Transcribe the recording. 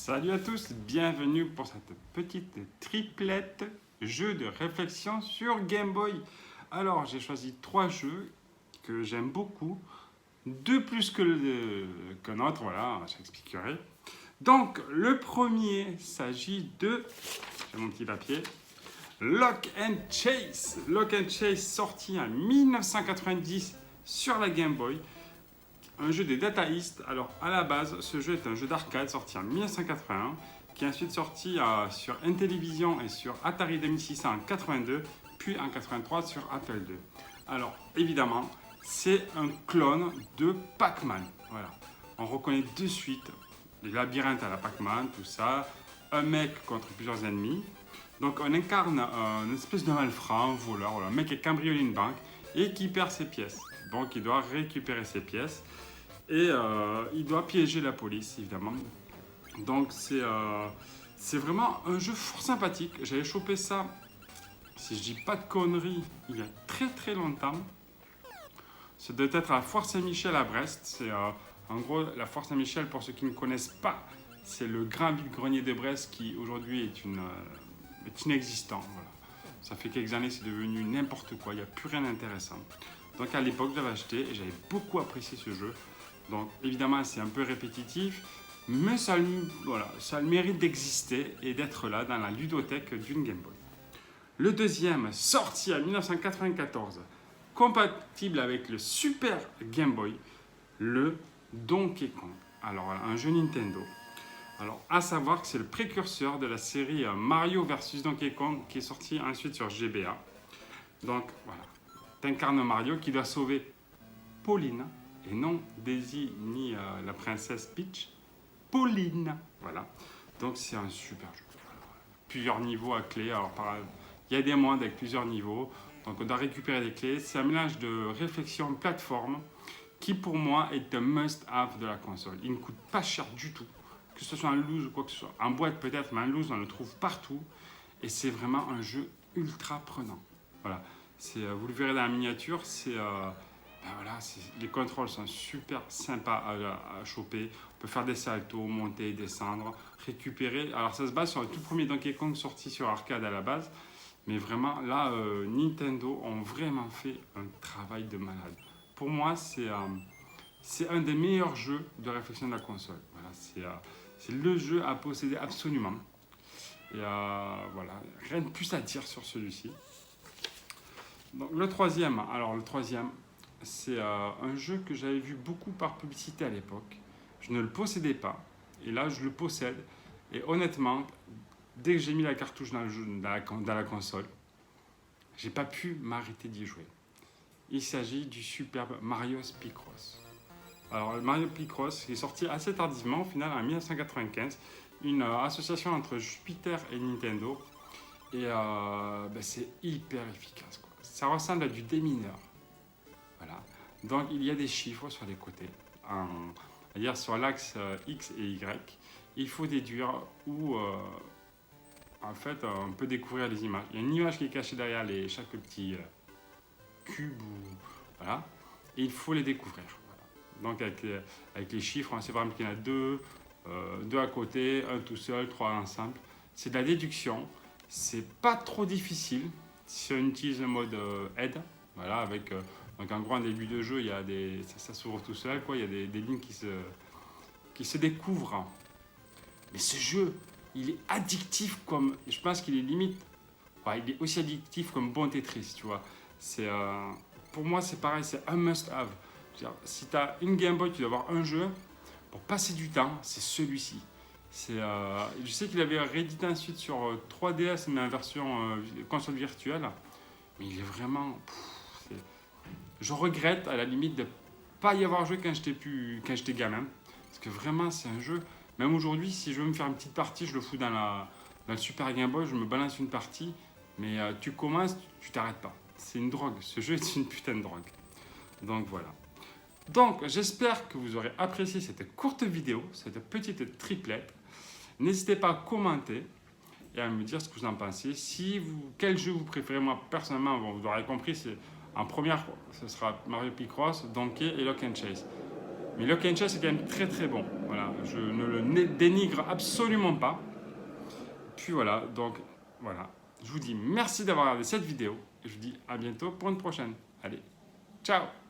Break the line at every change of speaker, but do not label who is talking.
Salut à tous, bienvenue pour cette petite triplette jeu de réflexion sur Game Boy. Alors j'ai choisi 3 jeux que j'aime beaucoup, 2 plus qu'un autre, voilà, j'expliquerai. Donc le premier s'agit de, j'ai mon petit papier, Lock and Chase. Lock and Chase sorti en 1990 sur la Game Boy. Un jeu des Data East. Alors à la base, ce jeu est un jeu d'arcade sorti en 1981, qui est ensuite sorti sur Intellivision et sur Atari 2600 en 82, puis en 83 sur Apple II. Alors évidemment, c'est un clone de Pac-Man. Voilà. On reconnaît de suite les labyrinthes à la Pac-Man, tout ça, un mec contre plusieurs ennemis. Donc on incarne une espèce de malfrat, un voleur, voilà, un mec qui a cambriolé une banque et qui perd ses pièces. Donc il doit récupérer ses pièces. Et il doit piéger la police, évidemment. Donc c'est vraiment un jeu fort sympathique. J'avais chopé ça, si je dis pas de conneries, il y a très très longtemps. Ça doit être à la Foire Saint-Michel à Brest. C'est en gros la Foire Saint-Michel, pour ceux qui ne connaissent pas, c'est le grand vide-grenier de Brest qui aujourd'hui est inexistant. Voilà. Ça fait quelques années, c'est devenu n'importe quoi. Il n'y a plus rien d'intéressant. Donc à l'époque, j'avais acheté et j'avais beaucoup apprécié ce jeu. Donc évidemment c'est un peu répétitif, mais ça a le mérite d'exister et d'être là dans la ludothèque d'une Game Boy. Le deuxième, sorti en 1994, compatible avec le Super Game Boy, le Donkey Kong. Alors un jeu Nintendo. Alors à savoir que c'est le précurseur de la série Mario vs Donkey Kong qui est sorti ensuite sur GBA. Donc voilà, t'incarnes Mario qui doit sauver Pauline, et non Daisy ni la princesse Peach, Pauline. Voilà. Donc c'est un super jeu. Plusieurs niveaux à clé. Alors il y a des mondes avec plusieurs niveaux. Donc on doit récupérer des clés. C'est un mélange de réflexion plateforme qui pour moi est un must-have de la console. Il ne coûte pas cher du tout. Que ce soit un loose ou quoi que ce soit. En boîte peut-être, mais un loose on le trouve partout. Et c'est vraiment un jeu ultra prenant. Voilà. Vous le verrez dans la miniature, voilà, les contrôles sont super sympas à choper. On peut faire des saltos, monter, descendre, récupérer. Alors ça se base sur le tout premier Donkey Kong sorti sur arcade à la base. Mais vraiment, là, Nintendo ont vraiment fait un travail de malade. Pour moi, c'est un des meilleurs jeux de réflexion de la console. Voilà, c'est le jeu à posséder absolument. Et voilà, rien de plus à dire sur celui-ci. Donc le troisième, c'est un jeu que j'avais vu beaucoup par publicité à l'époque. Je ne le possédais pas. Et là, je le possède. Et honnêtement, dès que j'ai mis la cartouche dans la console, j'ai pas pu m'arrêter d'y jouer. Il s'agit du superbe Mario Picross. Alors, Mario Picross est sorti assez tardivement, au final en 1995. Une association entre Jupiter et Nintendo. Et c'est hyper efficace, quoi. Ça ressemble à du démineur. Voilà. Donc il y a des chiffres sur les côtés. C'est-à-dire sur l'axe X et Y. Il faut déduire où en fait on peut découvrir les images. Il y a une image qui est cachée derrière chaque petit cube. Voilà. Et il faut les découvrir. Voilà. Donc avec les chiffres, on sait par exemple qu'il y en a deux à côté, un tout seul, 3 ensemble. C'est de la déduction. C'est pas trop difficile si on utilise le mode aide. Voilà, donc en gros, en début de jeu, il y a ça s'ouvre tout seul, quoi. Il y a des lignes qui se découvrent. Mais ce jeu, il est addictif comme... Je pense qu'il est limite... il est aussi addictif comme bon Tetris, tu vois. Pour moi, c'est pareil, c'est un must-have. Si tu as une Game Boy, tu dois avoir un jeu. Pour passer du temps, c'est celui-ci. Je sais qu'il avait réédité ensuite sur 3DS, mais en version console virtuelle. Mais il est vraiment... Je regrette à la limite de ne pas y avoir joué quand j'étais gamin. Parce que vraiment, c'est un jeu... Même aujourd'hui, si je veux me faire une petite partie, je le fous dans le Super Game Boy, je me balance une partie. Mais tu commences, tu t'arrêtes pas. C'est une drogue. Ce jeu est une putain de drogue. Donc voilà. Donc j'espère que vous aurez apprécié cette courte vidéo, cette petite triplette. N'hésitez pas à commenter et à me dire ce que vous en pensez. Quel jeu vous préférez? Moi, personnellement, vous l'aurez compris, en première, ce sera Mario Picross, Donkey et Lock and Chase. Mais le Kencha, c'est quand même très très bon. Voilà, je ne le dénigre absolument pas. Puis voilà, donc voilà. Je vous dis merci d'avoir regardé cette vidéo. Et je vous dis à bientôt pour une prochaine. Allez, ciao!